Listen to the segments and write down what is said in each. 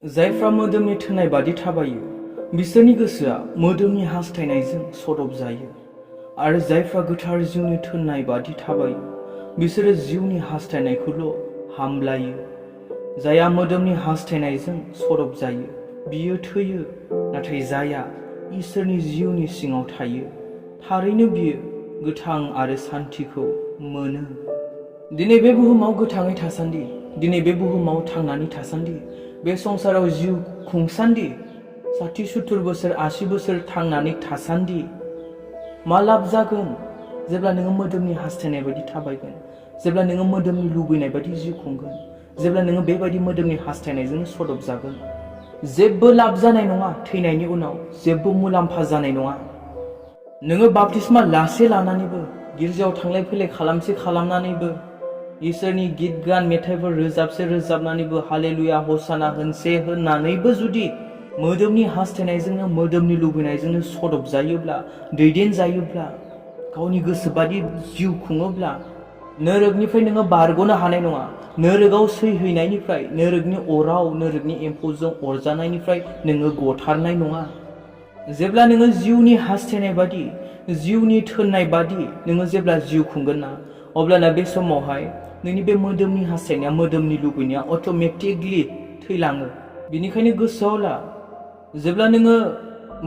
जायफ्रा मोदोमनि थोनाय बादि थाबायो बिसोरनि गोसोआ मोदोमनि हास्थायनायजों सदब जायो आरो जायफ्रा गोथार जिउनि थोननाय बादि थाबायो बिसोरो जिउनि हास्थायनायखौल' हामब्लायो। जायहा मोदोमनि हास्थायनायजों सदब जायो बियो थैयो, नाथाय जायहा इसोरनि जिउनि सिङाव थायो थारैनो बियो गोथां आरो सान्थिखौ मोनो। दिनै बे बुहुमाव गोथाङै थासान्दि, दिनै बे बुहुमाव थांनानै थासान्दि, बे संसाराव जिउ खुंसान्दि, 60-70 बोसोर 80 बोसोर थांनानै थासान्दि मा लाब जागोन जेब्ला नोङो मोदोमनि हास्थायनाय बायदि थाबायगोन, जेब्ला नोङो मोदोमनि लुबैनाय बायदि जिउ खुंगोन, जेब्ला नोङो बेबायदि मोदोमनि हास्थायनायजों सदब जागोन। जेबो लाब जानाय नङा, थैनायनि उनाव जेबो मुलाम्फा जानाय नङा। नोङो बाप्तिस्मा लासे लानानैबो, गिर्जायाव थांलाय फैलाय खालामनानैबो, इसोरनि गित गान मेथाइफोर रोजाबनानैबो, हालेलुया हसाना होननानैबो जुदि मोदोमनि हास्थायनायजोंनो मोदोमनि लुबैनायजोंनो सदब जायोब्ला, दैदेन जायोब्ला, गावनि गोसोबादि जिउ खुङोब्ला नोरोगनिफ्राय नोङो बारग'नो हानाय नङा। नोरोगाव सैहैनायनिफ्राय, नोरोगनि अराव, नोरोगनि एम्फौजों अरजानायनिफ्राय नोङो गथारनाय नङा। जेब्ला नोङो जिउनि हास्थायनाय बादि, जिउनि थोननाय बादि नोङो जेब्ला जिउ खुंगोन ना, अब्लाना बे समावहाय नोंनि बे मोदोमनि हास्थायनाया, मोदोमनि लुबैनाया अट'मेटिकलि थैलाङो। बिनिखायनो गोसोआव ला, जेब्ला नोङो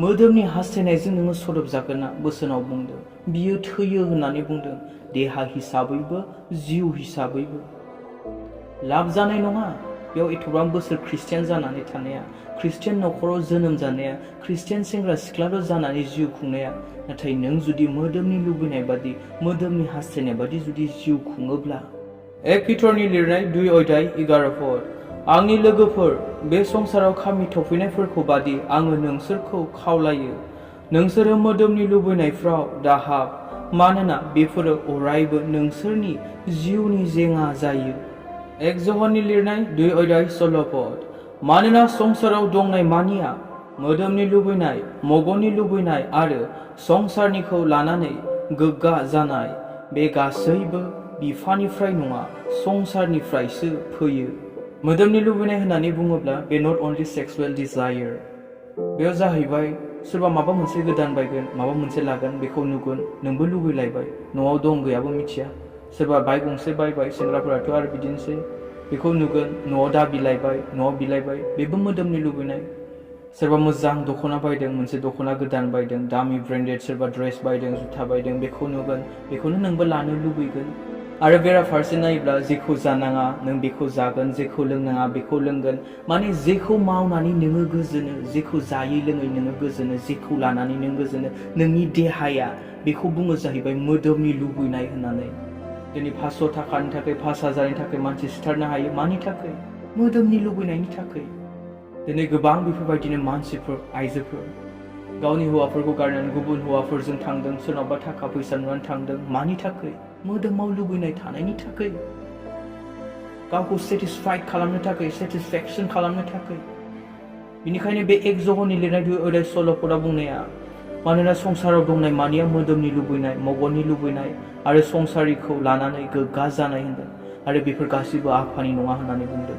मोदोमनि हास्थायनायजों नोङो सदब जागोन ना, बोसोनाव बुंदों बियो थैयो होननानै बुंदों, देहा हिसाबैबो जिउ हिसाबैबो। लाब जानाय नङा बेयाव एथ'बां बोसोर खृष्टियान जानानै थानाया, खृष्टियान न'खराव जोनोम जानाया, खृष्टियान सेंग्रा सिख्लाल' जानानै जिउ खुंनाया। नाथाय नों जुदि मोदोमनि लुबैनाय बादि, मोदोमनि हास्थायनाय बादि जुदि जिउ खुङोब्ला। 1 पिटरनि लिरनाय 2:11 आंनि लोगोफोर, बे संसाराव खामि थफैनायफोरखौ बादि आङो नोंसोरखौ खावलायो, नोंसोरो मोदोमनि लुबैनायफ्राव दाहाब, मानोना बेफोरो अरायबो नोंसोरनि जिउनि जेंना जायो। 1 ज'हननि लिरनाय 2:16 मानोना संसाराव दंनाय मानिया मोदोमनि लुबैनाय, मगननि लुबैनाय आरो संसारनिखौ लानानै गोग्गा जानाय, बे गासैबो बिफानिफ्राय नङा संसारनिफ्रायसो फैयो। मोदोमनि लुबैनाय होननानै बुङोब्ला बे नट अनलि सेक्सुवेल डिजायर, बेयाव जाहैबाय सोरबा माबा मोनसे गोदान बायगोन, माबा मोनसे लागोन, बेखौ नुगोन, नोंबो लुबैलायबाय, न'आव दं गैयाबो मिथिया, सोरबा बाइक गंसे बायबाय, सेंग्राफोराथ' आरो बिदिनोसै, बेखौ नुगोन, न'आव दाबिलायबाय, न'आव बिलायबाय, बेबो मोदोमनि लुबैनाय। सोरबा मोजां दख'ना बायदों, मोनसे दख'ना गोदान बायदों, दामि ब्रेन्डेड सोरबा ड्रेस बायदों, जुथा बायदों, बेखौ नुगोन, बेखौनो नोंबो लानो लुबैगोन। आरो बेराफारसे नायोब्ला जेखौ जानाङा नों बेखौ जागोन, जेखौ लोंनाङा बेखौ लोंगोन। माने जेखौ मावनानै नोङो गोजोनो, जेखौ जायै लोङै नोङो गोजोनो, जेखौ लानानै नों गोजोनो, नोंनि देहाया, बेखौ बुङो जाहैबाय मोदोमनि लुबैनाय होननानै। दिनै 500 थाखानि थाखाय, 5000नि थाखाय मानसि सिथारनो हायो, मानि थाखाय? मोदोमनि लुबैनायनि थाखाय। दिनै गोबां बेफोरबायदिनो मानसिफोर, आइजोफोर गावनि हौवाफोरखौ गारनानै गुबुन हौवाफोरजों थांदों, सोरनावबा थाखा फैसा नुनानै थांदों, मानि थाखाय? मोदोमाव लुबैनाय थानायनि थाखाय, गावखौ सेटिसफाइड खालामनो थाखाय, सेटिसफेक्सन खालामनो थाखाय। बिनिखायनो बे 1 ज'हननि लिरनाय 2:16 बुंनाया, मानोना संसाराव दंनाय मानिया मोदोमनि लुबैनाय, मगननि लुबैनाय आरो संसारिखौ लानानै गोग्गा जानाय होनदों, आरो बेफोर गासैबो आफानि नङा होननानै बुंदों।